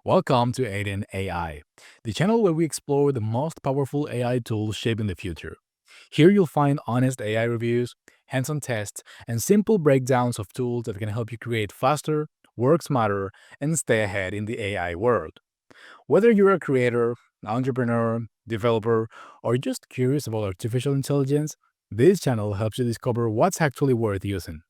Welcome to Aiden AI, the channel where we explore the most powerful AI tools shaping the future. Here you'll find honest AI reviews, hands-on tests, and simple breakdowns of tools that can help you create faster, work smarter, and stay ahead in the AI world. Whether you're a creator, entrepreneur, developer, or just curious about artificial intelligence, this channel helps you discover what's actually worth using.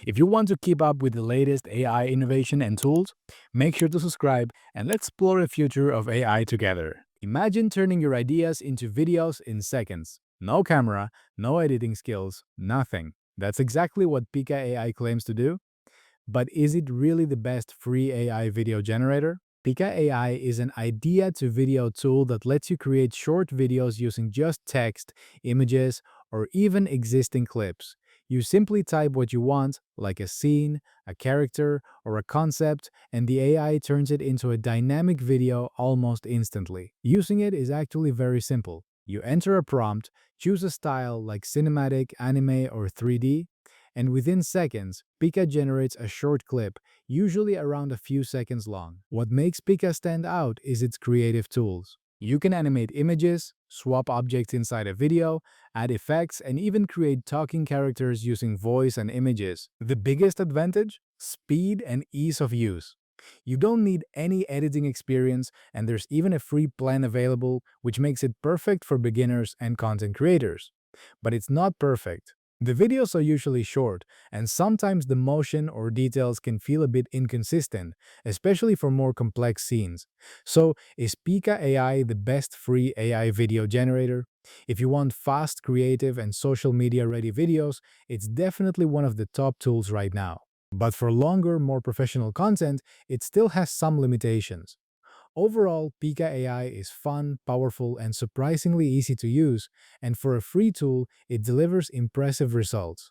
If you want to keep up with the latest AI innovation and tools, make sure to subscribe and let's explore the future of AI together. Imagine turning your ideas into videos in seconds. No camera, no editing skills, nothing. That's exactly what Pika AI claims to do. But is it really the best free AI video generator? Pika AI is an idea to video tool that lets you create short videos using just text, images, or even existing clips. You simply type what you want, like a scene, a character, or a concept, and the AI turns it into a dynamic video almost instantly. Using it is actually very simple. You enter a prompt, choose a style like cinematic, anime, or 3D, and within seconds, Pika generates a short clip, usually around a few seconds long. What makes Pika stand out is its creative tools. You can animate images, swap objects inside a video, add effects, and even create talking characters using voice and images. The biggest advantage? Speed and ease of use. You don't need any editing experience, and there's even a free plan available, which makes it perfect for beginners and content creators. But it's not perfect. The videos are usually short, and sometimes the motion or details can feel a bit inconsistent, especially for more complex scenes. So, is Pika AI the best free AI video generator? If you want fast, creative, and social media ready videos, it's definitely one of the top tools right now. But for longer, more professional content, it still has some limitations. Overall, Pika AI is fun, powerful, and surprisingly easy to use, and for a free tool, it delivers impressive results.